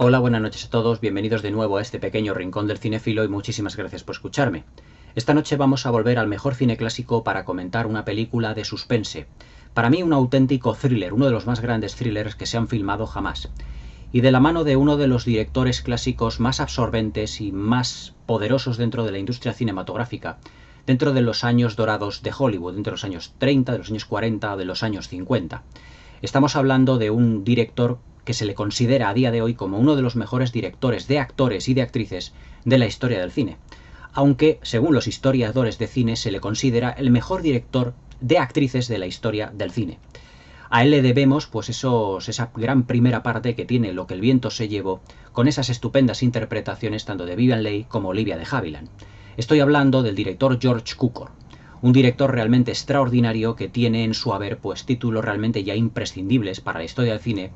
Hola, buenas noches a todos, bienvenidos de nuevo a este pequeño rincón del cinéfilo y muchísimas gracias por escucharme. Esta noche vamos a volver al mejor cine clásico para comentar una película de suspense. Para mí un auténtico thriller, uno de los más grandes thrillers que se han filmado jamás. Y de la mano de uno de los directores clásicos más absorbentes y más poderosos dentro de la industria cinematográfica, dentro de los años dorados de Hollywood, entre los años 30, de los años 40 o de los años 50. Estamos hablando de un director que se le considera a día de hoy como uno de los mejores directores de actores y de actrices de la historia del cine. Aunque, según los historiadores de cine, se le considera el mejor director de actrices de la historia del cine. A él le debemos pues esa gran primera parte que tiene Lo que el viento se llevó, con esas estupendas interpretaciones tanto de Vivien Leigh como Olivia de Havilland. Estoy hablando del director George Cukor, un director realmente extraordinario que tiene en su haber pues títulos realmente ya imprescindibles para la historia del cine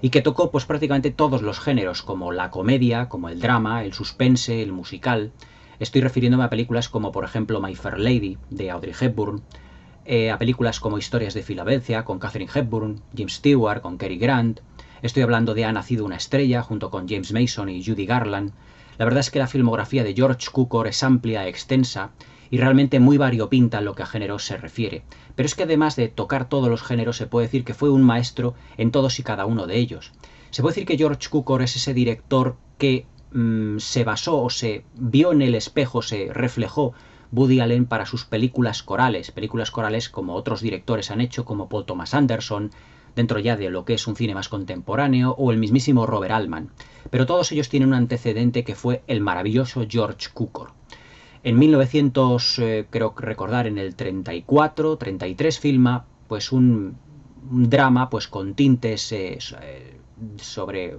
y que tocó pues prácticamente todos los géneros, como la comedia, como el drama, el suspense, el musical. Estoy refiriéndome a películas como por ejemplo My Fair Lady de Audrey Hepburn, a películas como Historias de Filadelfia con Katharine Hepburn, James Stewart con Cary Grant. Estoy hablando de Ha nacido una estrella junto con James Mason y Judy Garland. La verdad es que la filmografía de George Cukor es amplia, extensa y realmente muy variopinta en lo que a géneros se refiere. Pero es que además de tocar todos los géneros se puede decir que fue un maestro en todos y cada uno de ellos. Se puede decir que George Cukor es ese director que se basó o se vio en el espejo, se reflejó Woody Allen para sus películas corales como otros directores han hecho, como Paul Thomas Anderson, dentro ya de lo que es un cine más contemporáneo, o el mismísimo Robert Altman. Pero todos ellos tienen un antecedente que fue el maravilloso George Cukor. En 1900, creo recordar, en el 34, 33 filma pues un drama pues con tintes sobre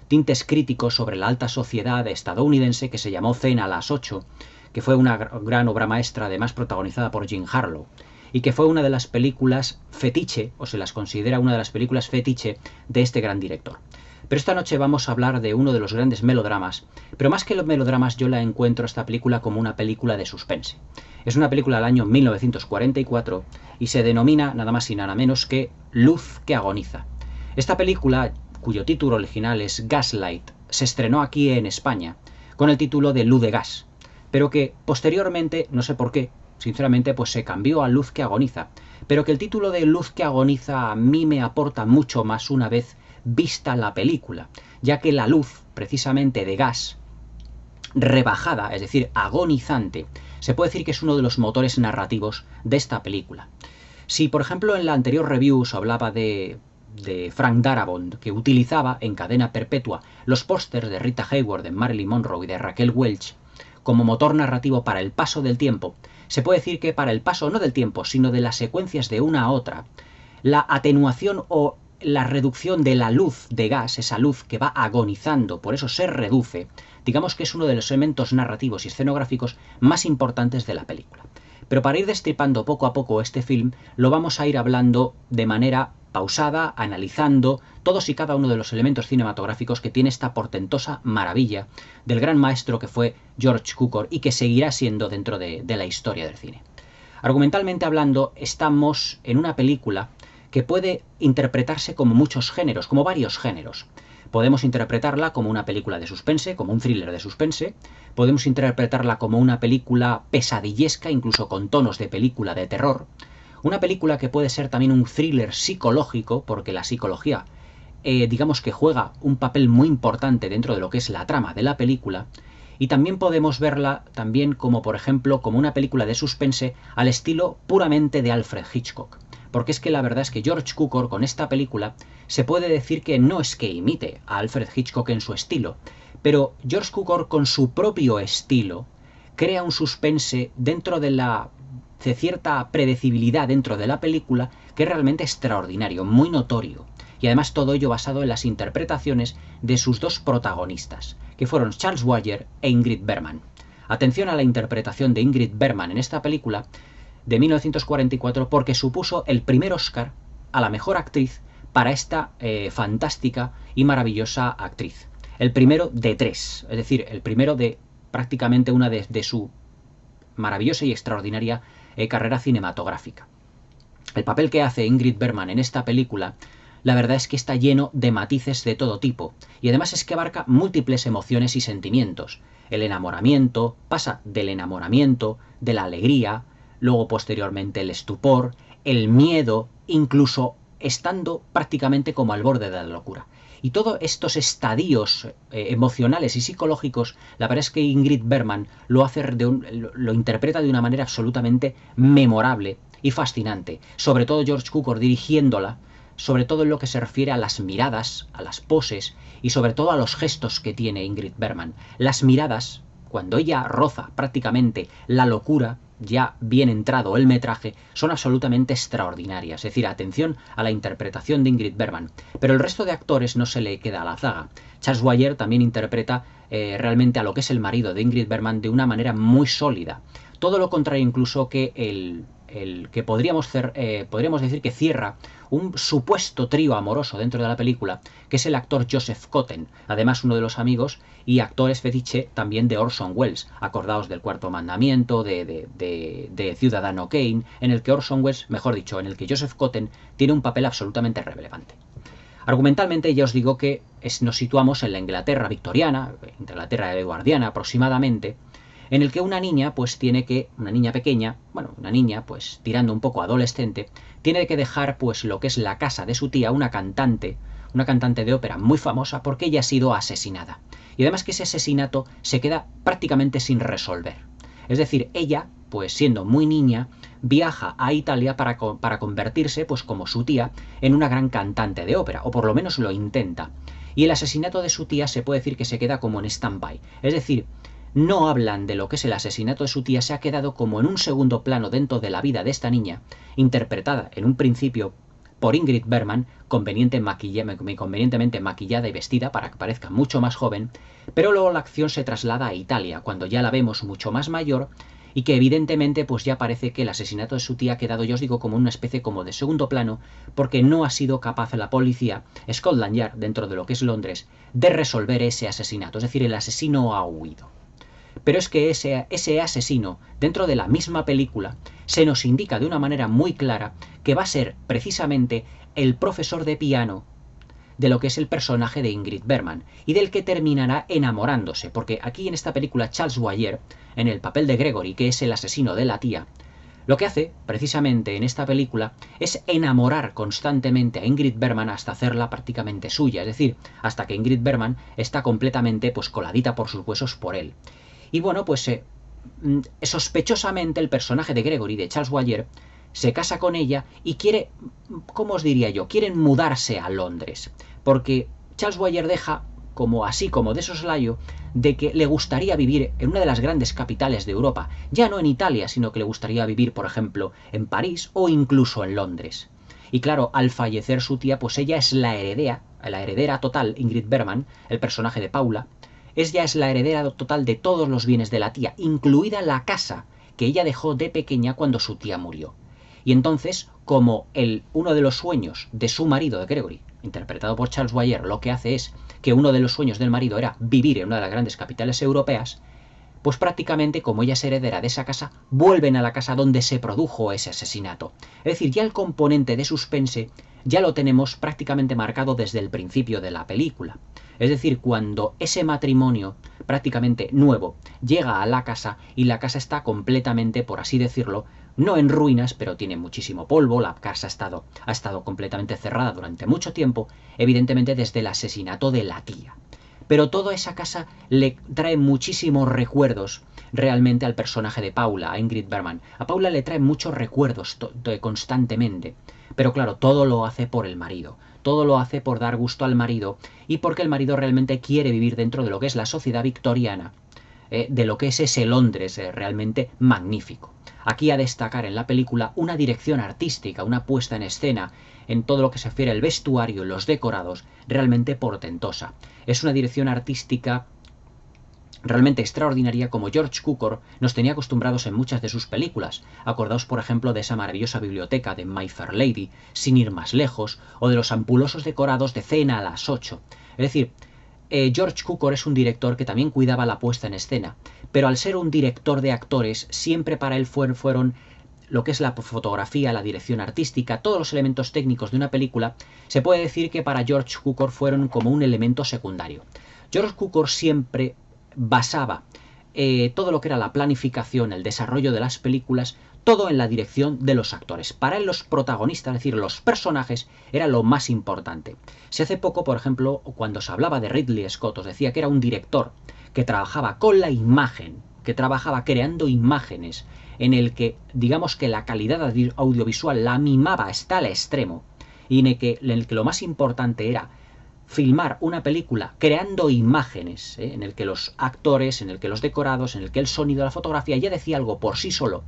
tintes críticos sobre la alta sociedad estadounidense que se llamó Cena a las 8, que fue una gran obra maestra, además protagonizada por Jean Harlow, y que fue una de las películas fetiche, o se las considera una de las películas fetiche de este gran director. Pero esta noche vamos a hablar de uno de los grandes melodramas, pero más que los melodramas yo la encuentro esta película como una película de suspense. Es una película del año 1944 y se denomina nada más y nada menos que Luz que agoniza. Esta película, cuyo título original es Gaslight, se estrenó aquí en España con el título de Luz de gas, pero que posteriormente, no sé por qué, sinceramente, pues se cambió a Luz que agoniza, pero que el título de Luz que agoniza a mí me aporta mucho más una vez vista la película, ya que la luz, precisamente de gas, rebajada, es decir, agonizante, se puede decir que es uno de los motores narrativos de esta película. Si, por ejemplo, en la anterior review os hablaba de Frank Darabont, que utilizaba en cadena perpetua los pósters de Rita Hayworth, de Marilyn Monroe y de Raquel Welch como motor narrativo para el paso del tiempo, se puede decir que para el paso no del tiempo, sino de las secuencias de una a otra, la atenuación o la reducción de la luz de gas, esa luz que va agonizando, por eso se reduce, digamos que es uno de los elementos narrativos y escenográficos más importantes de la película. Pero para ir destripando poco a poco este film, lo vamos a ir hablando de manera pausada, analizando todos y cada uno de los elementos cinematográficos que tiene esta portentosa maravilla del gran maestro que fue George Cukor y que seguirá siendo dentro de la historia del cine. Argumentalmente hablando, estamos en una película que puede interpretarse como muchos géneros, como varios géneros. Podemos interpretarla como una película de suspense, como un thriller de suspense. Podemos interpretarla como una película pesadillesca, incluso con tonos de película de terror. Una película que puede ser también un thriller psicológico, porque la psicología, digamos que juega un papel muy importante dentro de lo que es la trama de la película. Y también podemos verla también como, por ejemplo, como una película de suspense al estilo puramente de Alfred Hitchcock. Porque es que la verdad es que George Cukor con esta película se puede decir que no es que imite a Alfred Hitchcock en su estilo, pero George Cukor con su propio estilo crea un suspense dentro de cierta predecibilidad dentro de la película que es realmente extraordinario, muy notorio. Y además todo ello basado en las interpretaciones de sus dos protagonistas, que fueron Charles Boyer e Ingrid Bergman. Atención a la interpretación de Ingrid Bergman en esta película de 1944 porque supuso el primer Oscar a la mejor actriz para esta fantástica y maravillosa actriz. El primero de 3, es decir, el primero de prácticamente una de su maravillosa y extraordinaria carrera cinematográfica. El papel que hace Ingrid Bergman en esta película la verdad es que está lleno de matices de todo tipo, y además es que abarca múltiples emociones y sentimientos. El enamoramiento, pasa del enamoramiento, de la alegría, luego posteriormente el estupor, el miedo, incluso estando prácticamente como al borde de la locura. Y todos estos estadios emocionales y psicológicos, la verdad es que Ingrid Bergman lo interpreta de una manera absolutamente memorable y fascinante. Sobre todo George Cukor dirigiéndola, sobre todo en lo que se refiere a las miradas, a las poses y sobre todo a los gestos que tiene Ingrid Bergman. Las miradas, cuando ella roza prácticamente la locura, ya bien entrado el metraje, son absolutamente extraordinarias. Es decir, atención a la interpretación de Ingrid Bergman. Pero el resto de actores no se le queda a la zaga. Charles Boyer también interpreta realmente a lo que es el marido de Ingrid Bergman de una manera muy sólida. Todo lo contrario incluso que el que podríamos decir que cierra un supuesto trío amoroso dentro de la película, que es el actor Joseph Cotten, además uno de los amigos y actores fetiche también de Orson Welles, acordaos del Cuarto Mandamiento, de Ciudadano Kane, en el que Orson Welles, mejor dicho, en el que Joseph Cotten tiene un papel absolutamente relevante. Argumentalmente ya os digo que nos situamos en la Inglaterra victoriana, Inglaterra eduardiana aproximadamente, en el que una niña pues una niña pequeña, una niña pues tirando un poco adolescente, tiene que dejar pues lo que es la casa de su tía, una cantante de ópera muy famosa porque ella ha sido asesinada. Y además que ese asesinato se queda prácticamente sin resolver. Es decir, ella, pues siendo muy niña, viaja a Italia para convertirse, pues como su tía, en una gran cantante de ópera, o por lo menos lo intenta. Y el asesinato de su tía se puede decir que se queda como en stand-by. Es decir, no hablan de lo que es el asesinato de su tía, se ha quedado como en un segundo plano dentro de la vida de esta niña, interpretada en un principio por Ingrid Bergman, convenientemente maquillada y vestida para que parezca mucho más joven, pero luego la acción se traslada a Italia, cuando ya la vemos mucho más mayor y que evidentemente pues ya parece que el asesinato de su tía ha quedado, yo os digo, como una especie como de segundo plano, porque no ha sido capaz la policía, Scotland Yard, dentro de lo que es Londres, de resolver ese asesinato, es decir, el asesino ha huido. Pero es que ese asesino, dentro de la misma película, se nos indica de una manera muy clara que va a ser precisamente el profesor de piano de lo que es el personaje de Ingrid Bergman y del que terminará enamorándose, porque aquí en esta película Charles Boyer, en el papel de Gregory, que es el asesino de la tía, lo que hace, precisamente en esta película, es enamorar constantemente a Ingrid Bergman hasta hacerla prácticamente suya, es decir, hasta que Ingrid Bergman está completamente pues coladita por sus huesos por él. Y bueno, pues sospechosamente el personaje de Gregory, de Charles Boyer, se casa con ella y quiere, ¿cómo os diría yo? Quieren mudarse a Londres, porque Charles Boyer deja como así como de soslayo de que le gustaría vivir en una de las grandes capitales de Europa, ya no en Italia, sino que le gustaría vivir, por ejemplo, en París o incluso en Londres. Y claro, al fallecer su tía, pues ella es la heredera total, Ingrid Bergman, el personaje de Paula, ella es la heredera total de todos los bienes de la tía, incluida la casa que ella dejó de pequeña cuando su tía murió. Y entonces, como uno de los sueños de su marido, de Gregory, interpretado por Charles Boyer, lo que hace es que uno de los sueños del marido era vivir en una de las grandes capitales europeas, pues prácticamente, como ella es heredera de esa casa, vuelven a la casa donde se produjo ese asesinato. Es decir, ya el componente de suspense ya lo tenemos prácticamente marcado desde el principio de la película. Es decir, cuando ese matrimonio prácticamente nuevo llega a la casa y la casa está completamente, por así decirlo, no en ruinas, pero tiene muchísimo polvo, la casa ha estado completamente cerrada durante mucho tiempo, evidentemente desde el asesinato de la tía. Pero toda esa casa le trae muchísimos recuerdos realmente al personaje de Paula, a Ingrid Bergman. A Paula le trae muchos recuerdos constantemente. Pero claro, todo lo hace por el marido. Todo lo hace por dar gusto al marido y porque el marido realmente quiere vivir dentro de lo que es la sociedad victoriana, de lo que es ese Londres realmente magnífico. Aquí a destacar en la película una dirección artística, una puesta en escena en todo lo que se refiere al vestuario y los decorados, realmente portentosa. Es una dirección artística realmente extraordinaria, como George Cukor nos tenía acostumbrados en muchas de sus películas. Acordaos, por ejemplo, de esa maravillosa biblioteca de My Fair Lady, sin ir más lejos, o de los ampulosos decorados de Cena a las 8. Es decir, George Cukor es un director que también cuidaba la puesta en escena, pero al ser un director de actores, siempre para él fueron lo que es la fotografía, la dirección artística, todos los elementos técnicos de una película, se puede decir que para George Cukor fueron como un elemento secundario. George Cukor siempre basaba todo lo que era la planificación, el desarrollo de las películas, todo en la dirección de los actores. Para él los protagonistas, es decir, los personajes, era lo más importante. Si hace poco, por ejemplo, cuando se hablaba de Ridley Scott, os decía que era un director que trabajaba con la imagen, que trabajaba creando imágenes, en el que, digamos que la calidad audiovisual la mimaba hasta el extremo, y en el que lo más importante era filmar una película creando imágenes, en el que los actores, en el que los decorados, en el que el sonido, la fotografía ya decía algo por sí solo.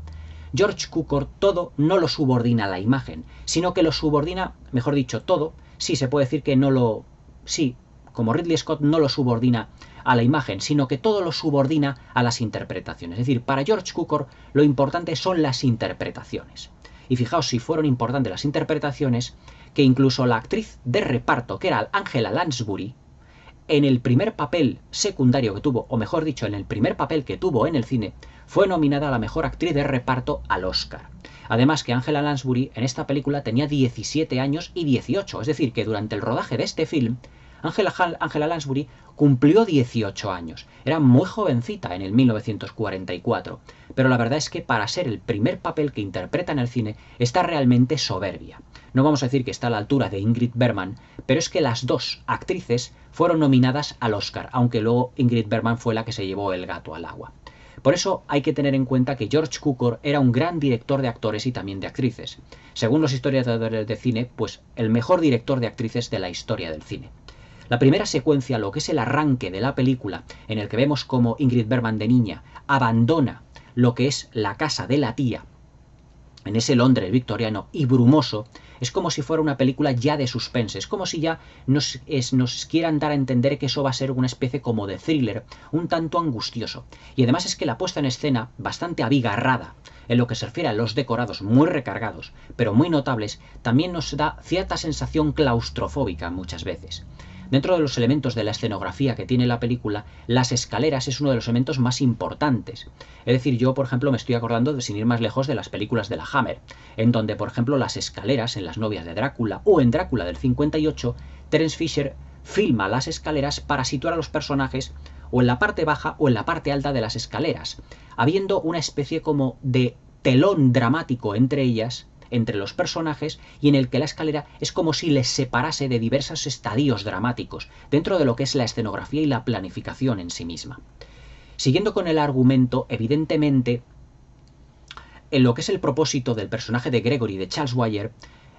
George Cukor todo no lo subordina a la imagen, sino que lo subordina, mejor dicho, todo, sí se puede decir que no lo... sí, como Ridley Scott no lo subordina a la imagen, sino que todo lo subordina a las interpretaciones. Es decir, para George Cukor lo importante son las interpretaciones. Y fijaos si fueron importantes las interpretaciones, que incluso la actriz de reparto, que era Angela Lansbury, en el primer papel secundario que tuvo, o mejor dicho, en el primer papel que tuvo en el cine, fue nominada a la mejor actriz de reparto al Oscar. Además que Angela Lansbury en esta película tenía 17 años y 18, es decir, que durante el rodaje de este film, Angela Lansbury cumplió 18 años. Era muy jovencita en el 1944, pero la verdad es que para ser el primer papel que interpreta en el cine está realmente soberbia. No vamos a decir que está a la altura de Ingrid Bergman, pero es que las dos actrices fueron nominadas al Oscar, aunque luego Ingrid Bergman fue la que se llevó el gato al agua. Por eso hay que tener en cuenta que George Cukor era un gran director de actores y también de actrices. Según los historiadores de cine, pues el mejor director de actrices de la historia del cine. La primera secuencia, lo que es el arranque de la película, en el que vemos cómo Ingrid Bergman de niña abandona lo que es la casa de la tía, en ese Londres victoriano y brumoso, es como si fuera una película ya de suspense, es como si ya nos quieran dar a entender que eso va a ser una especie como de thriller, un tanto angustioso. Y además es que la puesta en escena, bastante abigarrada, en lo que se refiere a los decorados muy recargados, pero muy notables, también nos da cierta sensación claustrofóbica muchas veces. Dentro de los elementos de la escenografía que tiene la película, las escaleras es uno de los elementos más importantes. Es decir, yo, por ejemplo, me estoy acordando, sin ir más lejos, de las películas de la Hammer, en donde, por ejemplo, las escaleras en Las novias de Drácula o en Drácula del 58, Terence Fisher filma las escaleras para situar a los personajes o en la parte baja o en la parte alta de las escaleras, habiendo una especie como de telón dramático entre ellas, entre los personajes, y en el que la escalera es como si les separase de diversos estadios dramáticos, dentro de lo que es la escenografía y la planificación en sí misma. Siguiendo con el argumento, evidentemente, en lo que es el propósito del personaje de Gregory, de Charles Boyer,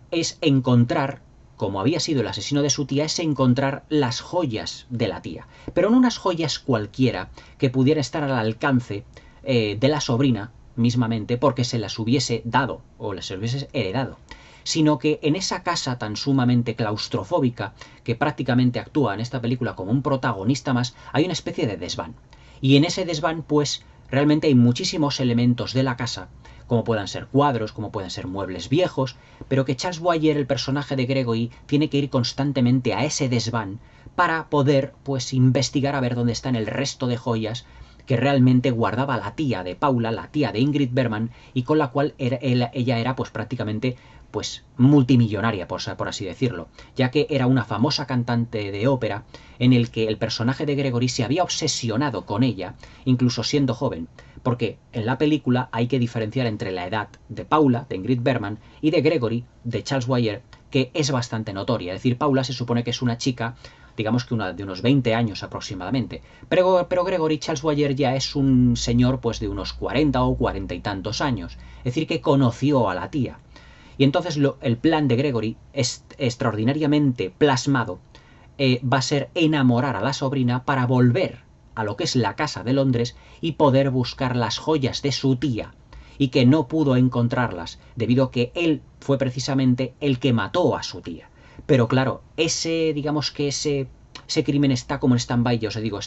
es encontrar, como había sido el asesino de su tía, es encontrar las joyas de la tía, pero no unas joyas cualquiera que pudieran estar al alcance de la sobrina, mismamente porque se las hubiese dado o las hubiese heredado, sino que en esa casa tan sumamente claustrofóbica que prácticamente actúa en esta película como un protagonista más, hay una especie de desván. Y en ese desván, pues, realmente hay muchísimos elementos de la casa, como puedan ser cuadros, como pueden ser muebles viejos, pero que Charles Boyer, el personaje de Gregory, tiene que ir constantemente a ese desván para poder, pues, investigar a ver dónde están el resto de joyas que realmente guardaba la tía de Paula, la tía de Ingrid Bergman, y con la cual ella era pues prácticamente pues multimillonaria, por así decirlo, ya que era una famosa cantante de ópera en el que el personaje de Gregory se había obsesionado con ella, incluso siendo joven, porque en la película hay que diferenciar entre la edad de Paula, de Ingrid Bergman, y de Gregory, de Charles Boyer, que es bastante notoria. Es decir, Paula se supone que es una chica, digamos que de unos 20 años aproximadamente, pero Gregory Charles Boyer ya es un señor pues de unos 40 o 40 y tantos años, es decir, que conoció a la tía. Y entonces el plan de Gregory es extraordinariamente plasmado, va a ser enamorar a la sobrina para volver a lo que es la casa de Londres y poder buscar las joyas de su tía, y que no pudo encontrarlas debido a que él fue precisamente el que mató a su tía. Pero claro, digamos que ese crimen está como en stand-by, ya os digo,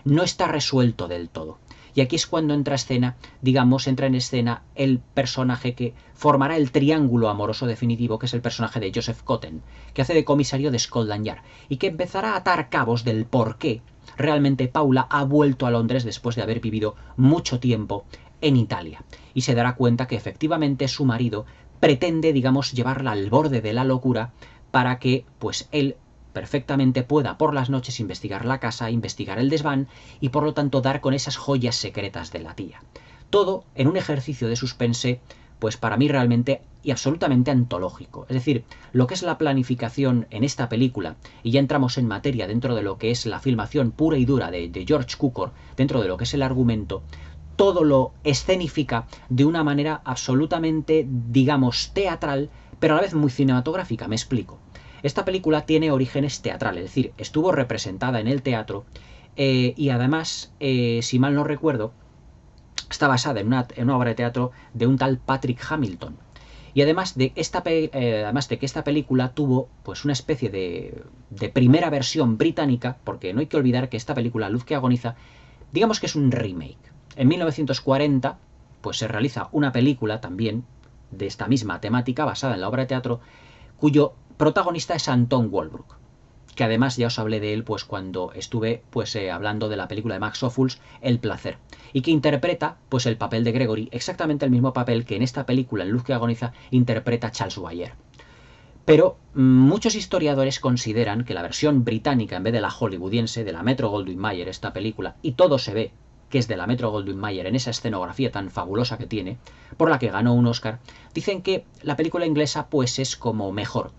no está resuelto del todo. Y aquí es cuando entra en escena el personaje que formará el triángulo amoroso definitivo, que es el personaje de Joseph Cotten, que hace de comisario de Scotland Yard, y que empezará a atar cabos del por qué realmente Paula ha vuelto a Londres después de haber vivido mucho tiempo en Italia y se dará cuenta que efectivamente su marido pretende, digamos, llevarla al borde de la locura para que, pues, él perfectamente pueda por las noches investigar la casa, investigar el desván y por lo tanto dar con esas joyas secretas de la tía. Todo en un ejercicio de suspense, pues para mí realmente y absolutamente antológico. Es decir, lo que es la planificación en esta película, y ya entramos en materia dentro de lo que es la filmación pura y dura de George Cukor, dentro de lo que es el argumento, todo lo escenifica de una manera absolutamente, digamos, teatral, pero a la vez muy cinematográfica. Me explico. Esta película tiene orígenes teatrales, es decir, estuvo representada en el teatro y además, si mal no recuerdo, está basada en una obra de teatro de un tal Patrick Hamilton. Y además de que esta película tuvo pues una especie de primera versión británica, porque no hay que olvidar que esta película, Luz que agoniza, digamos que es un remake. En 1940 pues se realiza una película también de esta misma temática basada en la obra de teatro, cuyo protagonista es Anton Walbrook, que además ya os hablé de él pues cuando estuve pues hablando de la película de Max Ophuls, El placer, y que interpreta pues el papel de Gregory, exactamente el mismo papel que en esta película, en Luz que agoniza, interpreta Charles Boyer. Pero muchos historiadores consideran que la versión británica en vez de la hollywoodiense, de la Metro-Goldwyn-Mayer, esta película, y todo se ve que es de la Metro-Goldwyn-Mayer en esa escenografía tan fabulosa que tiene, por la que ganó un Oscar, dicen que la película inglesa pues es como mejor.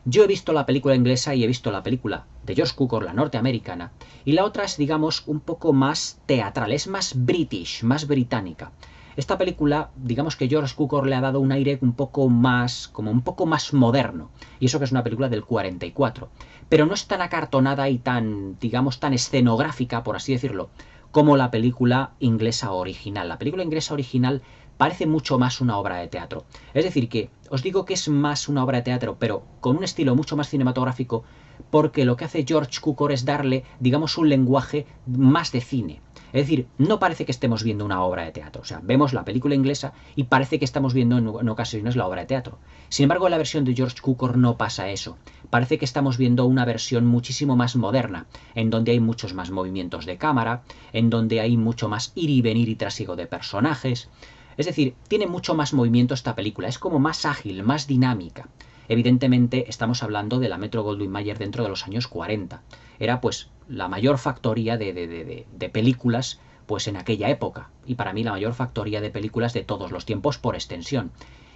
Yo he visto la película inglesa y he visto la película de George Cukor, la norteamericana, y la otra es, digamos, un poco más teatral, es más british, más británica. Esta película, digamos que George Cukor le ha dado un aire un poco más, como un poco más moderno, y eso que es una película del 44, pero no es tan acartonada y tan, digamos, tan escenográfica, por así decirlo, como la película inglesa original. La película inglesa original parece mucho más una obra de teatro. Es decir, que os digo que es más una obra de teatro, pero con un estilo mucho más cinematográfico, porque lo que hace George Cukor es darle, digamos, un lenguaje más de cine. Es decir, no parece que estemos viendo una obra de teatro. O sea, vemos la película inglesa y parece que estamos viendo en ocasiones la obra de teatro. Sin embargo, en la versión de George Cukor no pasa eso. Parece que estamos viendo una versión muchísimo más moderna, en donde hay muchos más movimientos de cámara, en donde hay mucho más ir y venir y trasiego de personajes. Es decir, tiene mucho más movimiento esta película, es como más ágil, más dinámica. Evidentemente estamos hablando de la Metro-Goldwyn-Mayer dentro de los años 40. Era pues la mayor factoría de películas pues en aquella época. Y para mí la mayor factoría de películas de todos los tiempos por extensión.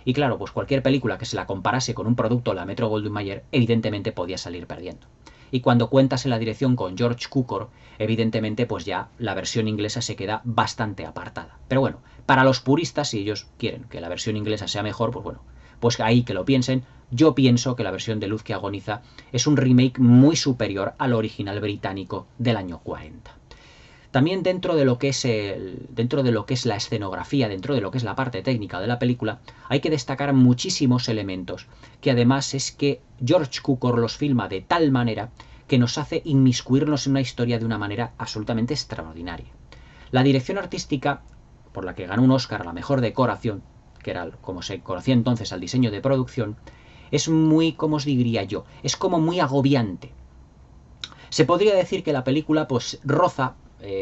Y claro, pues cualquier película que se la comparase con un producto de la Metro-Goldwyn-Mayer evidentemente podía salir perdiendo. Y cuando cuentas en la dirección con George Cukor, evidentemente pues ya la versión inglesa se queda bastante apartada. Pero bueno, para los puristas, si ellos quieren que la versión inglesa sea mejor, pues bueno, pues ahí que lo piensen. Yo pienso que la versión de Luz que agoniza es un remake muy superior al original británico del año 40. También dentro de lo que es la escenografía, dentro de lo que es la parte técnica de la película, hay que destacar muchísimos elementos, que además es que George Cukor los filma de tal manera que nos hace inmiscuirnos en una historia de una manera absolutamente extraordinaria. La dirección artística, por la que ganó un Oscar a la mejor decoración, que era como se conocía entonces al diseño de producción, es muy, como os diría yo, es como muy agobiante. Se podría decir que la película pues roza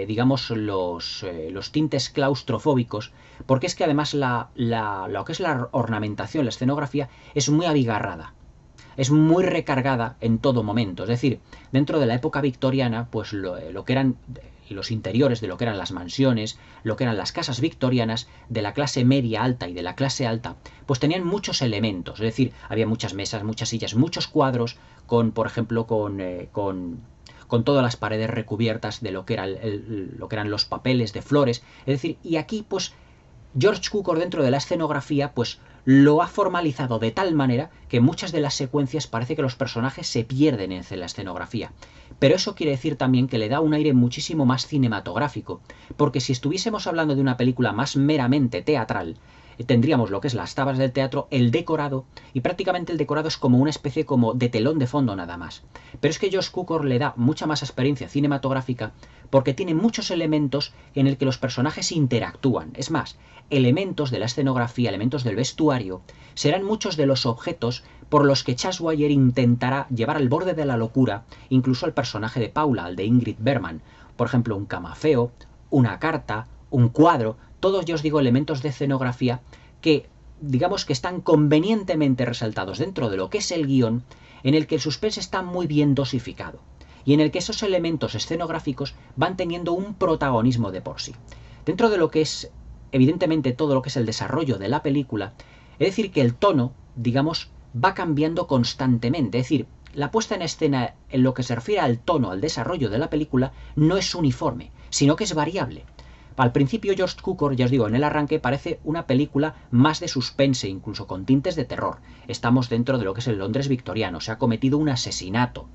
digamos, los tintes claustrofóbicos, porque es que además lo que es la ornamentación, la escenografía, es muy abigarrada, es muy recargada en todo momento. Es decir, dentro de la época victoriana, pues lo que eran los interiores de lo que eran las mansiones, lo que eran las casas victorianas, de la clase media alta y de la clase alta, pues tenían muchos elementos. Es decir, había muchas mesas, muchas sillas, muchos cuadros, por ejemplo, con todas las paredes recubiertas de lo que eran los papeles de flores. Es decir, y aquí pues George Cukor dentro de la escenografía pues lo ha formalizado de tal manera que muchas de las secuencias parece que los personajes se pierden en la escenografía. Pero eso quiere decir también que le da un aire muchísimo más cinematográfico, porque si estuviésemos hablando de una película más meramente teatral, tendríamos lo que es las tablas del teatro, el decorado, y prácticamente el decorado es como una especie como de telón de fondo nada más. Pero es que George Cukor le da mucha más experiencia cinematográfica porque tiene muchos elementos en el que los personajes interactúan. Es más, elementos de la escenografía, elementos del vestuario, serán muchos de los objetos por los que Charles Boyer intentará llevar al borde de la locura incluso al personaje de Paula, al de Ingrid Bergman. Por ejemplo, un camafeo, una carta, un cuadro. todos, ya os digo, elementos de escenografía que, digamos que están convenientemente resaltados dentro de lo que es el guión, en el que el suspense está muy bien dosificado y en el que esos elementos escenográficos van teniendo un protagonismo de por sí. Dentro de lo que es, evidentemente, todo lo que es el desarrollo de la película, es decir, que el tono, digamos, va cambiando constantemente. Es decir, la puesta en escena en lo que se refiere al tono, al desarrollo de la película, no es uniforme, sino que es variable. Al principio George Cukor, ya os digo, en el arranque parece una película más de suspense, incluso con tintes de terror. Estamos dentro de lo que es el Londres victoriano, se ha cometido un asesinato.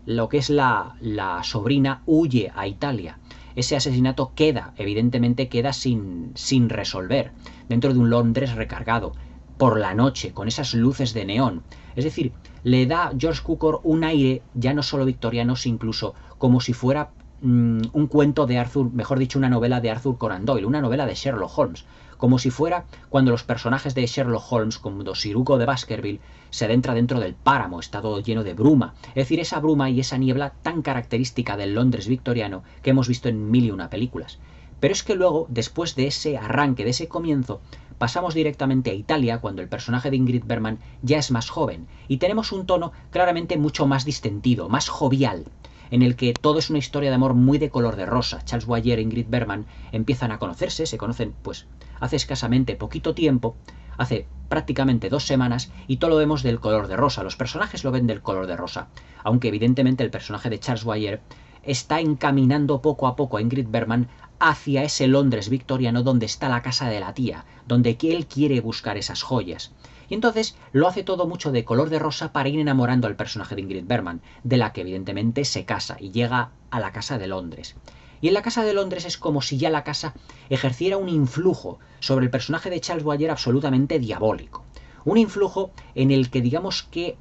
Lo que es la sobrina huye a Italia. Ese asesinato evidentemente queda sin resolver, dentro de un Londres recargado, por la noche, con esas luces de neón. Es decir, le da George Cukor un aire ya no solo victoriano, sino incluso como si fuera un cuento de Arthur, mejor dicho, una novela de Arthur Conan Doyle, una novela de Sherlock Holmes, como si fuera cuando los personajes de Sherlock Holmes, como Sir Hugo de Baskerville, se adentra dentro del páramo, está todo lleno de bruma, es decir, esa bruma y esa niebla tan característica del Londres victoriano que hemos visto en mil y una películas. Pero es que luego, después de ese arranque, de ese comienzo, pasamos directamente a Italia, cuando el personaje de Ingrid Bergman ya es más joven, y tenemos un tono claramente mucho más distendido, más jovial, en el que todo es una historia de amor muy de color de rosa. Charles Boyer e Ingrid Bergman empiezan a conocerse, se conocen pues hace escasamente poquito tiempo, hace prácticamente 2 semanas, y todo lo vemos del color de rosa. Los personajes lo ven del color de rosa, aunque evidentemente el personaje de Charles Boyer está encaminando poco a poco a Ingrid Bergman hacia ese Londres victoriano donde está la casa de la tía, donde él quiere buscar esas joyas. Y entonces lo hace todo mucho de color de rosa para ir enamorando al personaje de Ingrid Bergman, de la que evidentemente se casa y llega a la casa de Londres. Y en la casa de Londres es como si ya la casa ejerciera un influjo sobre el personaje de Charles Boyer absolutamente diabólico. Un influjo en el que digamos que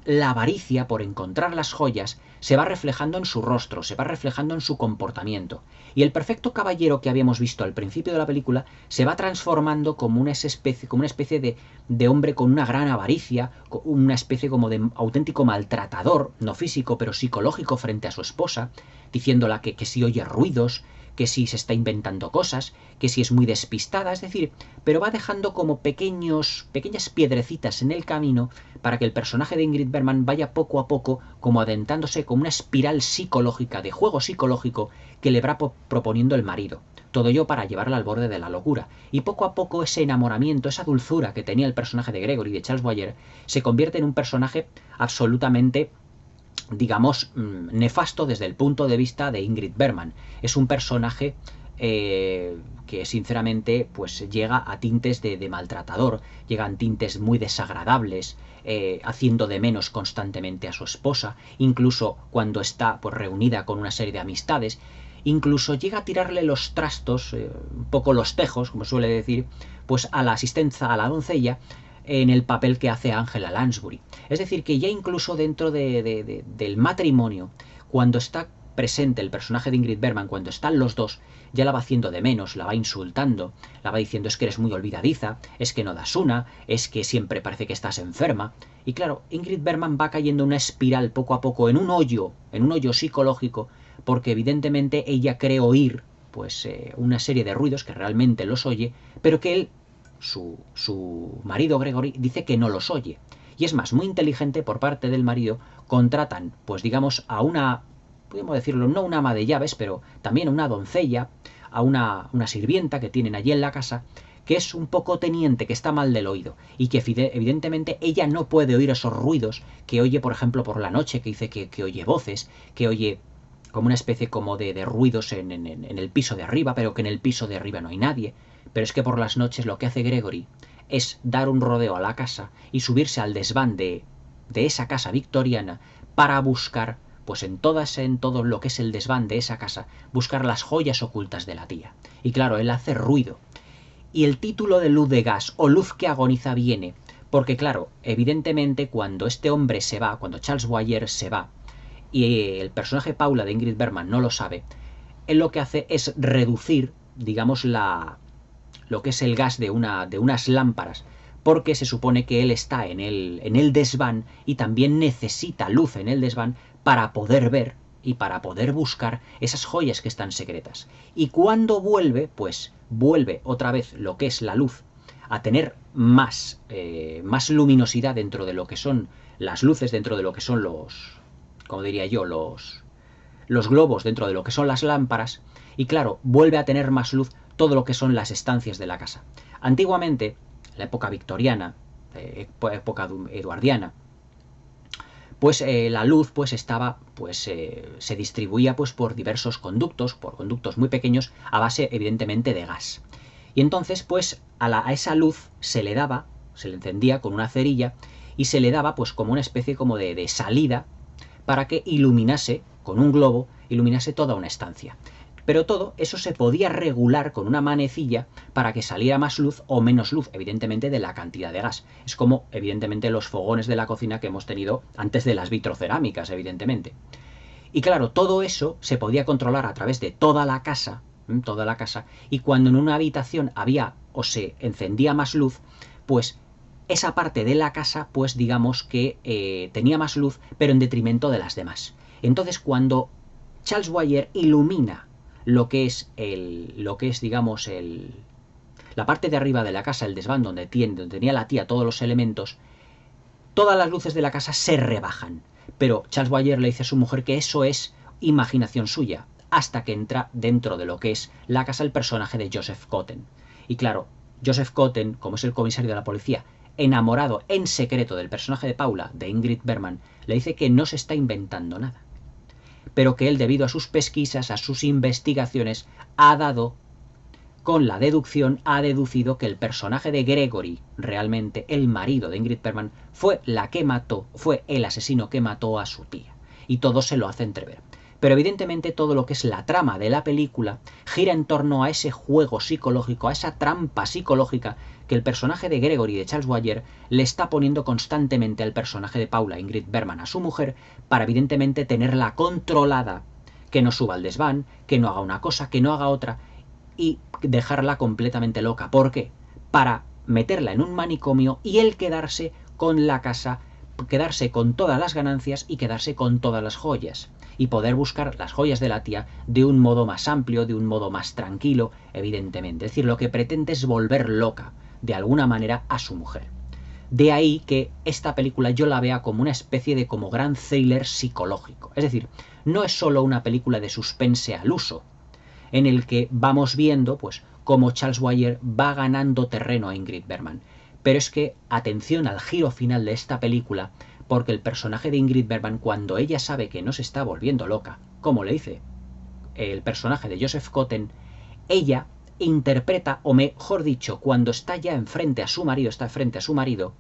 la avaricia por encontrar las joyas se va reflejando en su rostro, se va reflejando en su comportamiento. Y el perfecto caballero que habíamos visto al principio de la película se va transformando como una especie de hombre con una gran avaricia, una especie como de auténtico maltratador, no físico pero psicológico frente a su esposa, diciéndola que si oye ruidos, que si se está inventando cosas, que si es muy despistada, es decir, pero va dejando como pequeñas piedrecitas en el camino para que el personaje de Ingrid Bergman vaya poco a poco como adentrándose como una espiral psicológica, de juego psicológico que le va proponiendo el marido. Todo ello para llevarla al borde de la locura. Y poco a poco ese enamoramiento, esa dulzura que tenía el personaje de Gregory, de Charles Boyer, se convierte en un personaje absolutamente, digamos, nefasto desde el punto de vista de Ingrid Bergman. Es un personaje que sinceramente pues llega a tintes de maltratador, llegan tintes muy desagradables, haciendo de menos constantemente a su esposa, incluso cuando está pues reunida con una serie de amistades, incluso llega a tirarle los trastos, un poco los tejos, como suele decir, pues a la asistencia, a la doncella, en el papel que hace Angela Lansbury. Es decir, que ya incluso dentro del matrimonio, cuando está presente el personaje de Ingrid Bergman, cuando están los dos, ya la va haciendo de menos, la va insultando, la va diciendo es que eres muy olvidadiza, es que no das una, es que siempre parece que estás enferma. Y claro, Ingrid Bergman va cayendo en una espiral poco a poco, en un hoyo psicológico, porque evidentemente ella cree oír pues una serie de ruidos que realmente los oye, pero que él, su marido Gregory, dice que no los oye. Y es más, muy inteligente por parte del marido, contratan, pues digamos, a una, podemos decirlo, no una ama de llaves, pero también a una doncella, a una sirvienta que tienen allí en la casa, que es un poco teniente, que está mal del oído, y que evidentemente ella no puede oír esos ruidos que oye, por ejemplo, por la noche, que dice que oye voces, que oye como una especie como de ruidos en el piso de arriba, pero que en el piso de arriba no hay nadie. Pero es que por las noches lo que hace Gregory es dar un rodeo a la casa y subirse al desván de esa casa victoriana para buscar, pues en todo lo que es el desván de esa casa, buscar las joyas ocultas de la tía. Y claro, él hace ruido. Y el título de Luz de Gas o Luz que agoniza viene porque, claro, evidentemente cuando este hombre se va, cuando Charles Boyer se va, y el personaje Paula de Ingrid Bergman no lo sabe, él lo que hace es reducir, digamos, lo que es el gas de unas lámparas, porque se supone que él está en el desván y también necesita luz en el desván para poder ver y para poder buscar esas joyas que están secretas. Y cuando vuelve, pues vuelve otra vez lo que es la luz a tener más luminosidad dentro de lo que son las luces, dentro de lo que son como diría yo, los globos, dentro de lo que son las lámparas, y claro, vuelve a tener más luz todo lo que son las estancias de la casa. Antiguamente, la época victoriana, época eduardiana, pues la luz pues estaba, se distribuía pues por diversos conductos, por conductos muy pequeños, a base evidentemente de gas. Y entonces pues a esa luz se le encendía con una cerilla y se le daba pues como una especie como de salida para que iluminase, con un globo, iluminase toda una estancia. Pero todo eso se podía regular con una manecilla para que saliera más luz o menos luz, evidentemente, de la cantidad de gas. Es como, evidentemente, los fogones de la cocina que hemos tenido antes de las vitrocerámicas, evidentemente. Y claro, todo eso se podía controlar a través de toda la casa, y cuando en una habitación había o se encendía más luz, pues esa parte de la casa, pues digamos que tenía más luz, pero en detrimento de las demás. Entonces, cuando Charles Boyer ilumina lo que es digamos, la parte de arriba de la casa, el desván donde tenía la tía todos los elementos, todas las luces de la casa se rebajan. Pero Charles Boyer le dice a su mujer que eso es imaginación suya, hasta que entra dentro de lo que es la casa el personaje de Joseph Cotten. Y claro, Joseph Cotten, como es el comisario de la policía, enamorado en secreto del personaje de Paula, de Ingrid Bergman, le dice que no se está inventando nada, pero que él, debido a sus pesquisas, a sus investigaciones, con la deducción, ha deducido que el personaje de Gregory, realmente el marido de Ingrid Bergman, fue el asesino que mató a su tía. Y todo se lo hace entrever. Pero evidentemente todo lo que es la trama de la película gira en torno a ese juego psicológico, a esa trampa psicológica que el personaje de Gregory, de Charles Boyer, le está poniendo constantemente al personaje de Paula, Ingrid Bergman, a su mujer, para evidentemente tenerla controlada, que no suba al desván, que no haga una cosa, que no haga otra, y dejarla completamente loca. ¿Por qué? Para meterla en un manicomio y él quedarse con la casa, quedarse con todas las ganancias y quedarse con todas las joyas. Y poder buscar las joyas de la tía de un modo más amplio, de un modo más tranquilo, evidentemente. Es decir, lo que pretende es volver loca, de alguna manera, a su mujer. De ahí que esta película yo la vea como una especie de como gran thriller psicológico. Es decir, no es solo una película de suspense al uso, en el que vamos viendo pues cómo Charles Boyer va ganando terreno a Ingrid Bergman. Pero es que, atención al giro final de esta película, porque el personaje de Ingrid Bergman, cuando ella sabe que no se está volviendo loca, como le dice el personaje de Joseph Cotten, ella interpreta, o mejor dicho, cuando está ya enfrente a su marido,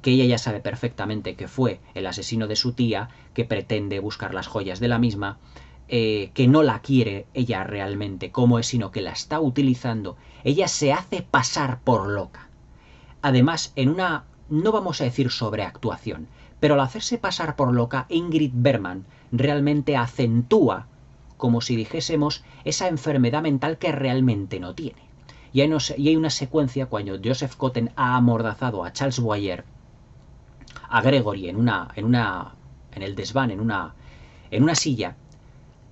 que ella ya sabe perfectamente que fue el asesino de su tía, que pretende buscar las joyas de la misma, que no la quiere ella realmente como es, sino que la está utilizando, ella se hace pasar por loca. Además, en una, no vamos a decir sobreactuación, pero al hacerse pasar por loca, Ingrid Bergman realmente acentúa, como si dijésemos, esa enfermedad mental que realmente no tiene. Y hay una secuencia cuando Joseph Cotten ha amordazado a Charles Boyer, a Gregory en el desván, en una silla,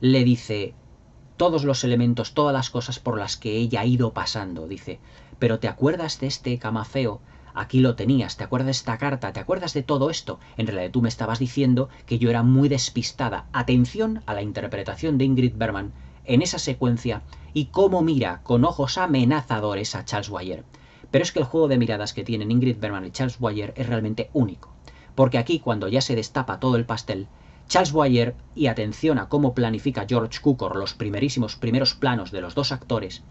le dice todos los elementos, todas las cosas por las que ella ha ido pasando. Dice, pero ¿te acuerdas de este camafeo? Aquí lo tenías, ¿te acuerdas de esta carta? ¿Te acuerdas de todo esto? En realidad tú me estabas diciendo que yo era muy despistada. Atención a la interpretación de Ingrid Bergman en esa secuencia y cómo mira con ojos amenazadores a Charles Boyer. Pero es que el juego de miradas que tienen Ingrid Bergman y Charles Boyer es realmente único. Porque aquí, cuando ya se destapa todo el pastel, Charles Boyer, y atención a cómo planifica George Cukor los primeros planos de los dos actores,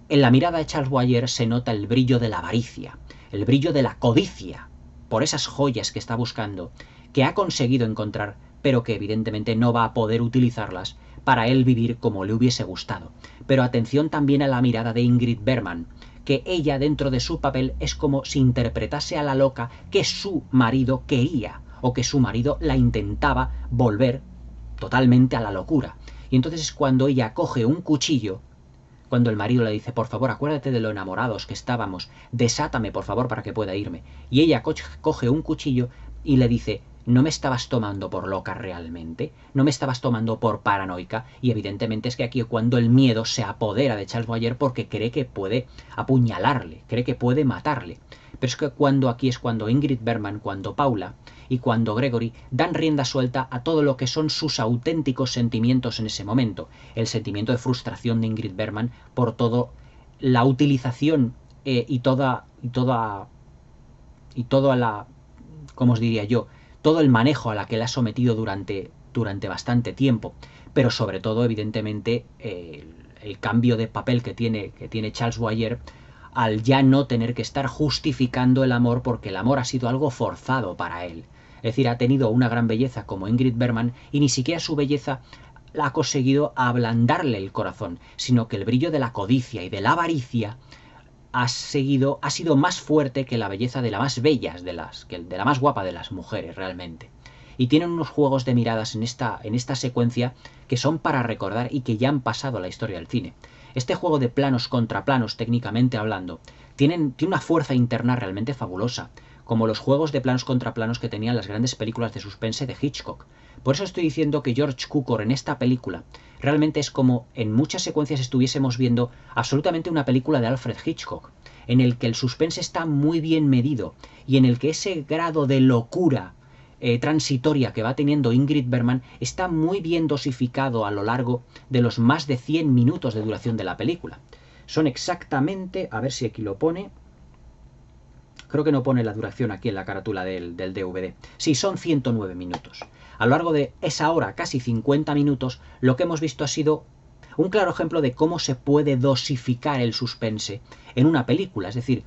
en la mirada de Charles Boyer se nota el brillo de la avaricia, el brillo de la codicia, por esas joyas que está buscando, que ha conseguido encontrar, pero que evidentemente no va a poder utilizarlas para él vivir como le hubiese gustado. Pero atención también a la mirada de Ingrid Bergman, que ella dentro de su papel es como si interpretase a la loca que su marido quería, o que su marido la intentaba volver totalmente a la locura. Y entonces es cuando ella coge un cuchillo, cuando el marido le dice, por favor, acuérdate de lo enamorados que estábamos, desátame, por favor, para que pueda irme. Y ella coge un cuchillo y le dice, ¿No me estabas tomando por loca realmente? ¿No me estabas tomando por paranoica? Y evidentemente es que aquí cuando el miedo se apodera de Charles Boyer porque cree que puede apuñalarle, cree que puede matarle. Pero es que aquí es cuando Ingrid Bergman, cuando Paula y cuando Gregory dan rienda suelta a todo lo que son sus auténticos sentimientos en ese momento. El sentimiento de frustración de Ingrid Bergman por toda la utilización y toda la, ¿cómo os diría yo? Todo el manejo a la que le ha sometido durante bastante tiempo, pero sobre todo, evidentemente, el cambio de papel que tiene Charles Boyer al ya no tener que estar justificando el amor porque el amor ha sido algo forzado para él. Es decir, ha tenido una gran belleza como Ingrid Bergman y ni siquiera su belleza ha conseguido ablandarle el corazón, sino que el brillo de la codicia y de la avaricia ha sido más fuerte que la belleza de la más bellas de la más guapa de las mujeres realmente. Y tienen unos juegos de miradas en esta secuencia que son para recordar y que ya han pasado a la historia del cine. Este juego de planos contra planos, técnicamente hablando, tiene una fuerza interna realmente fabulosa, como los juegos de planos contra planos que tenían las grandes películas de suspense de Hitchcock. Por eso estoy diciendo que George Cukor en esta película realmente es como en muchas secuencias estuviésemos viendo absolutamente una película de Alfred Hitchcock, en el que el suspense está muy bien medido y en el que ese grado de locura transitoria que va teniendo Ingrid Bergman está muy bien dosificado a lo largo de los más de 100 minutos de duración de la película. Son exactamente, a ver si aquí lo pone, creo que no pone la duración aquí en la carátula del DVD. Sí, son 109 minutos. A lo largo de esa hora, casi 50 minutos, lo que hemos visto ha sido un claro ejemplo de cómo se puede dosificar el suspense en una película. Es decir,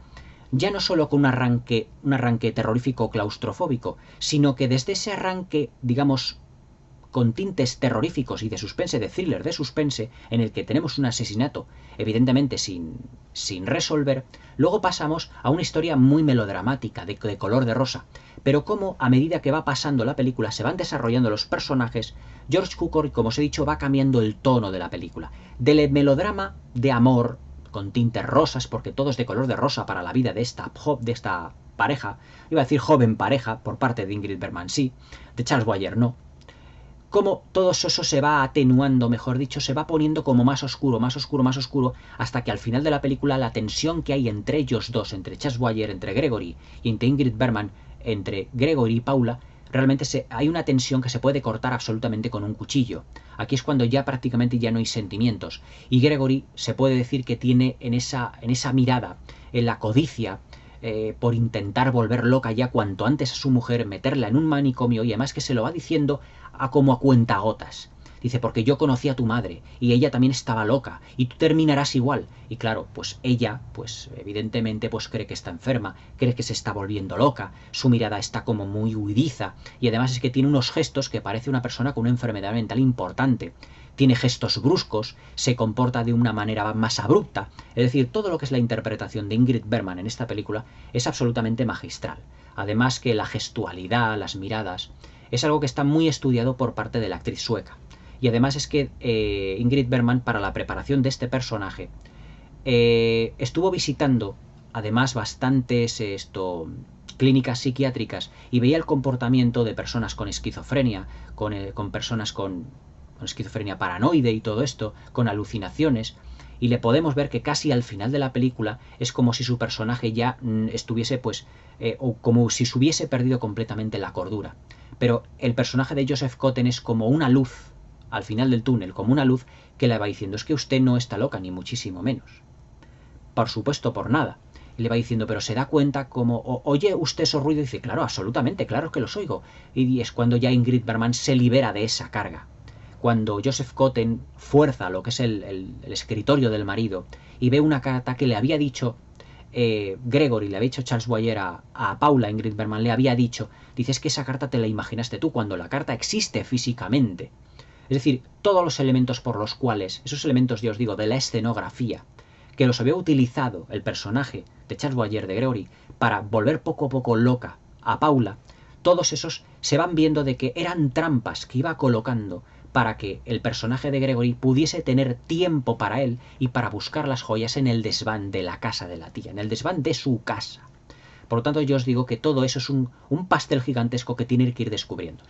ya no solo con un arranque terrorífico claustrofóbico, sino que desde ese arranque, digamos, con tintes terroríficos y de suspense, de thriller de suspense, en el que tenemos un asesinato, evidentemente sin resolver, luego pasamos a una historia muy melodramática, de color de rosa. Pero como a medida que va pasando la película, se van desarrollando los personajes, George Cukor, como os he dicho, va cambiando el tono de la película. Del melodrama de amor, con tintes rosas, porque todo es de color de rosa para la vida de esta pareja, iba a decir joven pareja, por parte de Ingrid Bergman sí, de Charles Boyer no, como todo eso se va atenuando, mejor dicho, se va poniendo como más oscuro, más oscuro, más oscuro, hasta que al final de la película la tensión que hay entre ellos dos, entre Charles Boyer, entre Gregory y entre Ingrid Bergman, entre Gregory y Paula, realmente hay una tensión que se puede cortar absolutamente con un cuchillo. Aquí es cuando ya prácticamente ya no hay sentimientos. Y Gregory se puede decir que tiene en esa mirada, en la codicia, por intentar volver loca ya cuanto antes a su mujer, meterla en un manicomio, y además que se lo va diciendo como a cuentagotas. Dice, porque yo conocí a tu madre y ella también estaba loca y tú terminarás igual. Y claro, pues ella, pues evidentemente, pues cree que está enferma, cree que se está volviendo loca, su mirada está como muy huidiza y además es que tiene unos gestos que parece una persona con una enfermedad mental importante. Tiene gestos bruscos, se comporta de una manera más abrupta. Es decir, todo lo que es la interpretación de Ingrid Bergman en esta película es absolutamente magistral. Además que la gestualidad, las miradas, es algo que está muy estudiado por parte de la actriz sueca. Y además es que Ingrid Bergman, para la preparación de este personaje, estuvo visitando además bastantes clínicas psiquiátricas y veía el comportamiento de personas con esquizofrenia, con personas con esquizofrenia paranoide y todo esto, con alucinaciones, y le podemos ver que casi al final de la película es como si su personaje ya estuviese o como si se hubiese perdido completamente la cordura. Pero el personaje de Joseph Cotten es como una luz al final del túnel, como una luz que le va diciendo, es que usted no está loca, ni muchísimo menos. Por supuesto, por nada. Y le va diciendo, pero se da cuenta como, oye usted esos ruidos, y dice, claro, absolutamente, claro que los oigo. Y es cuando ya Ingrid Bergman se libera de esa carga. Cuando Joseph Cotten fuerza lo que es el escritorio del marido y ve una carta que le había dicho Gregory, le había dicho Charles Boyer a Paula, Ingrid Bergman le había dicho, dices que esa carta te la imaginaste tú, cuando la carta existe físicamente. Es decir, todos los elementos por los cuales, esos elementos, ya os digo, de la escenografía, que los había utilizado el personaje de Charles Boyer, de Gregory, para volver poco a poco loca a Paula, todos esos se van viendo de que eran trampas que iba colocando para que el personaje de Gregory pudiese tener tiempo para él y para buscar las joyas en el desván de la casa de la tía, en el desván de su casa. Por lo tanto, yo os digo que todo eso es un pastel gigantesco que tiene que ir descubriendo.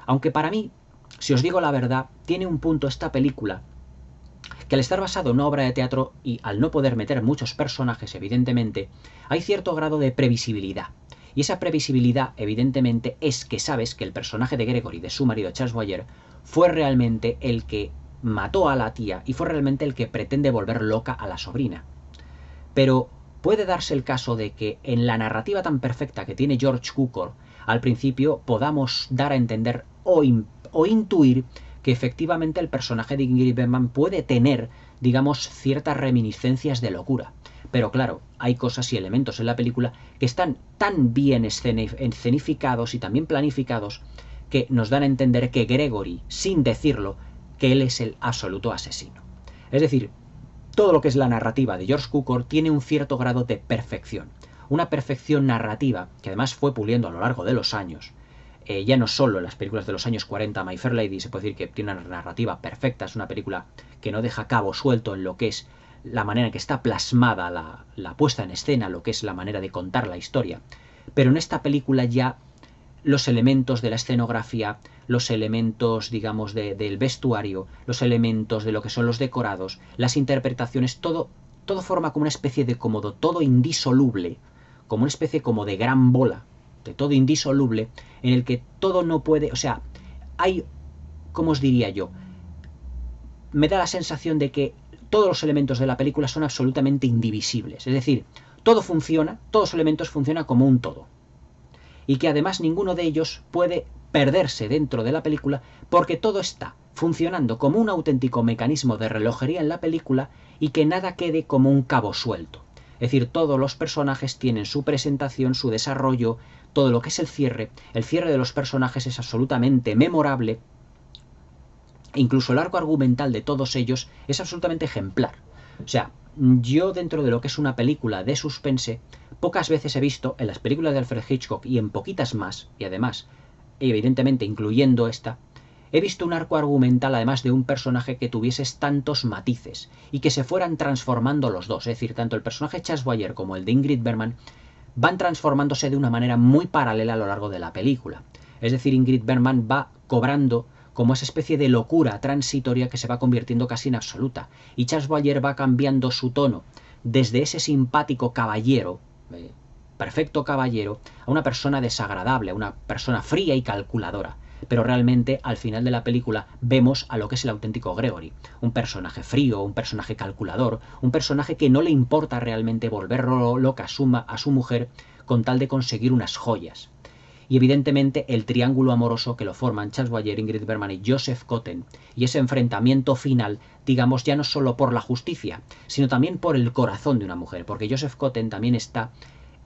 Aunque para mí, si os digo la verdad, tiene un punto esta película que al estar basado en una obra de teatro y al no poder meter muchos personajes, evidentemente, hay cierto grado de previsibilidad. Y esa previsibilidad, evidentemente, es que sabes que el personaje de Gregory, de su marido Charles Boyer, fue realmente el que mató a la tía y fue realmente el que pretende volver loca a la sobrina. Pero puede darse el caso de que en la narrativa tan perfecta que tiene George Cukor, al principio podamos dar a entender o intuir que efectivamente el personaje de Ingrid Bergman puede tener, digamos, ciertas reminiscencias de locura. Pero claro, hay cosas y elementos en la película que están tan bien escenificados y también planificados que nos dan a entender que Gregory, sin decirlo, que él es el absoluto asesino. Es decir, todo lo que es la narrativa de George Cukor tiene un cierto grado de perfección. Una perfección narrativa que además fue puliendo a lo largo de los años. Ya no solo en las películas de los años 40, My Fair Lady, se puede decir que tiene una narrativa perfecta, es una película que no deja cabo suelto en lo que es la manera en que está plasmada la puesta en escena, lo que es la manera de contar la historia. Pero en esta película ya los elementos de la escenografía, los elementos, digamos, del vestuario, los elementos de lo que son los decorados, las interpretaciones, todo forma como una especie de cómodo, todo indisoluble, como una especie como de gran bola, de todo indisoluble, en el que todo no puede, o sea, hay, ¿cómo os diría yo? Me da la sensación de que todos los elementos de la película son absolutamente indivisibles, es decir, todo funciona, todos los elementos funcionan como un todo. Y que además ninguno de ellos puede perderse dentro de la película porque todo está funcionando como un auténtico mecanismo de relojería en la película y que nada quede como un cabo suelto. Es decir, todos los personajes tienen su presentación, su desarrollo, todo lo que es el cierre de los personajes es absolutamente memorable. Incluso el arco argumental de todos ellos es absolutamente ejemplar. O sea, yo dentro de lo que es una película de suspense, pocas veces he visto en las películas de Alfred Hitchcock y en poquitas más, y además, evidentemente incluyendo esta, he visto un arco argumental además de un personaje que tuviese tantos matices y que se fueran transformando los dos, es decir, tanto el personaje Charles Boyer como el de Ingrid Bergman van transformándose de una manera muy paralela a lo largo de la película. Es decir, Ingrid Bergman va cobrando como esa especie de locura transitoria que se va convirtiendo casi en absoluta. Y Charles Boyer va cambiando su tono desde ese simpático caballero, perfecto caballero, a una persona desagradable, a una persona fría y calculadora. Pero realmente al final de la película vemos a lo que es el auténtico Gregory, un personaje frío, un personaje calculador, un personaje que no le importa realmente volver loca a su mujer con tal de conseguir unas joyas. Y evidentemente el triángulo amoroso que lo forman Charles Boyer, Ingrid Bergman y Joseph Cotten, y ese enfrentamiento final, digamos, ya no solo por la justicia, sino también por el corazón de una mujer, porque Joseph Cotten también está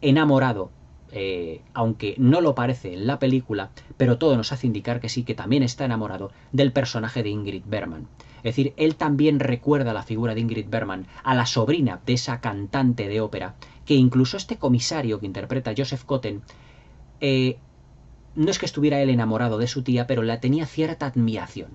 enamorado, aunque no lo parece en la película, pero todo nos hace indicar que sí, que también está enamorado del personaje de Ingrid Bergman. Es decir, él también recuerda la figura de Ingrid Bergman a la sobrina de esa cantante de ópera, que incluso este comisario que interpreta Joseph Cotten, no es que estuviera él enamorado de su tía, pero la tenía cierta admiración.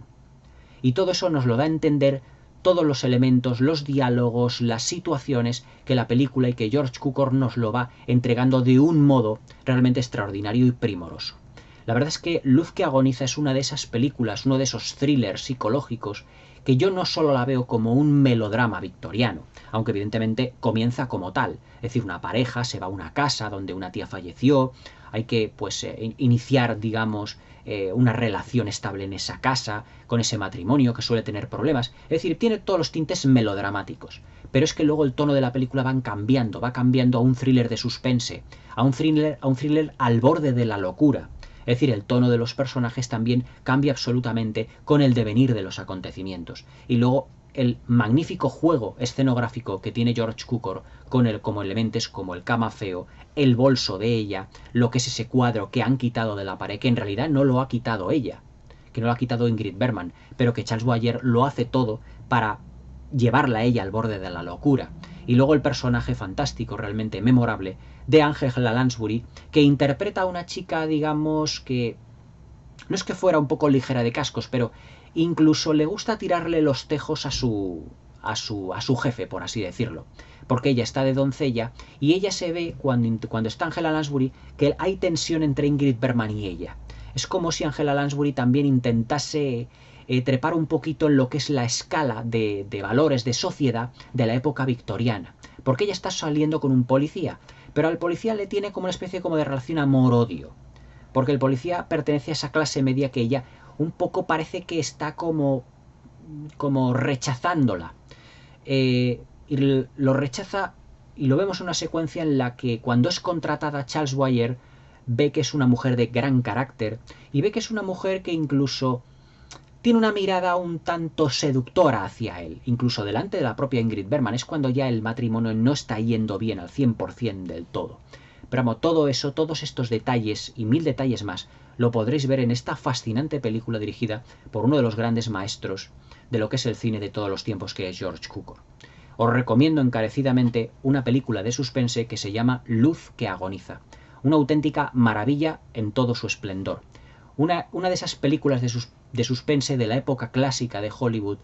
Y todo eso nos lo da a entender todos los elementos, los diálogos, las situaciones que la película y que George Cukor nos lo va entregando de un modo realmente extraordinario y primoroso. La verdad es que Luz que agoniza es una de esas películas, uno de esos thrillers psicológicos que yo no solo la veo como un melodrama victoriano, aunque evidentemente comienza como tal, es decir, una pareja se va a una casa donde una tía falleció, hay que pues iniciar, digamos, una relación estable en esa casa, con ese matrimonio que suele tener problemas. Es decir, tiene todos los tintes melodramáticos. Pero es que luego el tono de la película va cambiando a un thriller de suspense, a un thriller al borde de la locura. Es decir, el tono de los personajes también cambia absolutamente con el devenir de los acontecimientos. Y luego el magnífico juego escenográfico que tiene George Cukor como elementos como el camafeo, el bolso de ella, lo que es ese cuadro que han quitado de la pared, que en realidad no lo ha quitado ella, que no lo ha quitado Ingrid Bergman, pero que Charles Boyer lo hace todo para llevarla a ella al borde de la locura. Y luego el personaje fantástico, realmente memorable, de Angela Lansbury, que interpreta a una chica, digamos, que no es que fuera un poco ligera de cascos, pero incluso le gusta tirarle los tejos a su a su jefe, por así decirlo. Porque ella está de doncella y ella se ve, cuando está Angela Lansbury, que hay tensión entre Ingrid Bergman y ella. Es como si Angela Lansbury también intentase trepar un poquito en lo que es la escala de valores de sociedad de la época victoriana. Porque ella está saliendo con un policía, pero al policía le tiene como una especie como de relación amor-odio. Porque el policía pertenece a esa clase media que ella un poco parece que está como rechazándola. Y lo rechaza, y lo vemos en una secuencia en la que cuando es contratada Charles Boyer ve que es una mujer de gran carácter y ve que es una mujer que incluso tiene una mirada un tanto seductora hacia él, incluso delante de la propia Ingrid Bergman. Es cuando ya el matrimonio no está yendo bien al 100% del todo. Pero vamos, todo eso, todos estos detalles y 1000 detalles más lo podréis ver en esta fascinante película dirigida por uno de los grandes maestros de lo que es el cine de todos los tiempos, que es George Cukor. Os recomiendo encarecidamente una película de suspense que se llama Luz que agoniza. Una auténtica maravilla en todo su esplendor. Una de esas películas de suspense de la época clásica de Hollywood,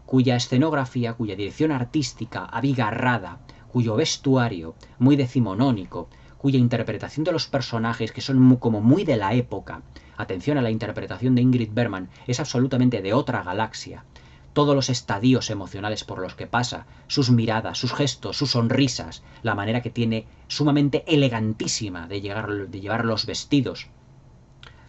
cuya escenografía, cuya dirección artística abigarrada, cuyo vestuario muy decimonónico, cuya interpretación de los personajes que son como muy de la época, atención a la interpretación de Ingrid Bergman, es absolutamente de otra galaxia. Todos los estadios emocionales por los que pasa, sus miradas, sus gestos, sus sonrisas, la manera que tiene sumamente elegantísima de llevar los vestidos.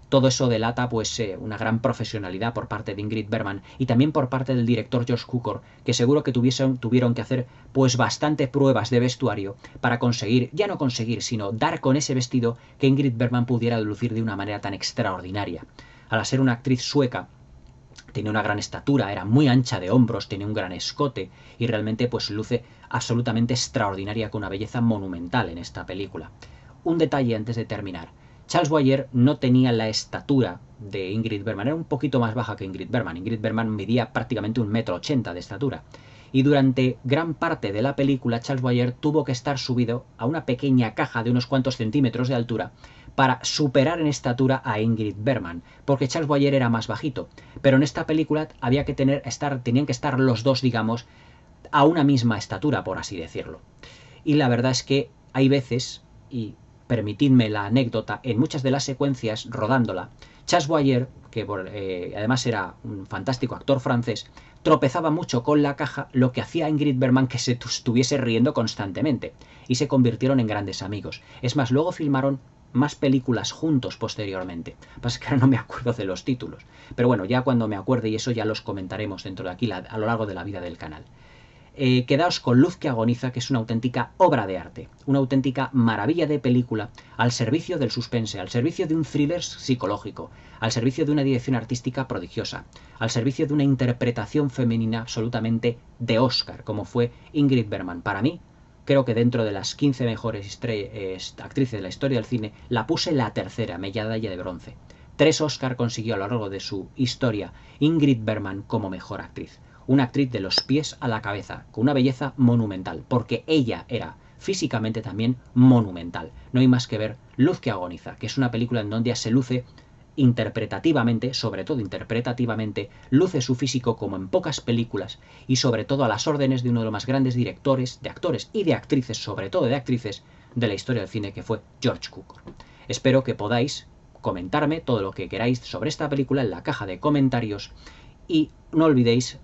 Todo eso delata pues una gran profesionalidad por parte de Ingrid Bergman y también por parte del director George Cukor, que seguro que tuvieron que hacer pues bastante pruebas de vestuario para conseguir, ya no conseguir, sino dar con ese vestido que Ingrid Bergman pudiera lucir de una manera tan extraordinaria. Al ser una actriz sueca, tenía una gran estatura, era muy ancha de hombros, tenía un gran escote y realmente pues luce absolutamente extraordinaria, con una belleza monumental en esta película. Un detalle antes de terminar. Charles Boyer no tenía la estatura de Ingrid Bergman, era un poquito más baja que Ingrid Bergman. Ingrid Bergman medía prácticamente 1,80 m de estatura. Y durante gran parte de la película Charles Boyer tuvo que estar subido a una pequeña caja de unos cuantos centímetros de altura para superar en estatura a Ingrid Bergman, porque Charles Boyer era más bajito. Pero en esta película tenían que estar los dos, digamos, a una misma estatura, por así decirlo. Y la verdad es que hay veces, y permitidme la anécdota, en muchas de las secuencias rodándola, Charles Boyer, que además era un fantástico actor francés, tropezaba mucho con la caja, lo que hacía a Ingrid Bergman que se estuviese riendo constantemente, y se convirtieron en grandes amigos. Es más, luego filmaron más películas juntos posteriormente. Pasa que ahora no me acuerdo de los títulos. Pero bueno, ya cuando me acuerde y eso ya los comentaremos dentro de aquí a lo largo de la vida del canal. Quedaos con Luz que agoniza, que es una auténtica obra de arte, una auténtica maravilla de película al servicio del suspense, al servicio de un thriller psicológico, al servicio de una dirección artística prodigiosa, al servicio de una interpretación femenina absolutamente de Oscar, como fue Ingrid Bergman. Para mí, creo que dentro de las 15 mejores actrices de la historia del cine, la puse la tercera, medalla de bronce. 3 Oscar consiguió a lo largo de su historia Ingrid Bergman como mejor actriz. Una actriz de los pies a la cabeza, con una belleza monumental, porque ella era físicamente también monumental. No hay más que ver Luz que agoniza, que es una película en donde se luce interpretativamente, sobre todo interpretativamente, luce su físico como en pocas películas y sobre todo a las órdenes de uno de los más grandes directores, de actores y de actrices, sobre todo de actrices, de la historia del cine, que fue George Cukor. Espero que podáis comentarme todo lo que queráis sobre esta película en la caja de comentarios. Y no olvidéis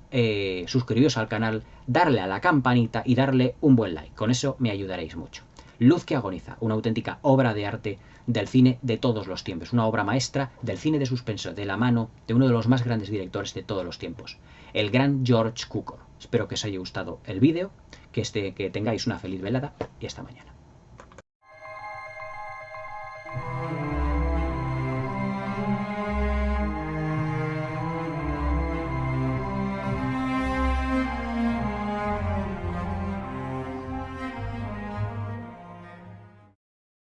suscribiros al canal, darle a la campanita y darle un buen like. Con eso me ayudaréis mucho. Luz que agoniza, una auténtica obra de arte del cine de todos los tiempos. Una obra maestra del cine de suspenso, de la mano de uno de los más grandes directores de todos los tiempos, el gran George Cukor. Espero que os haya gustado el vídeo, que tengáis una feliz velada y hasta mañana.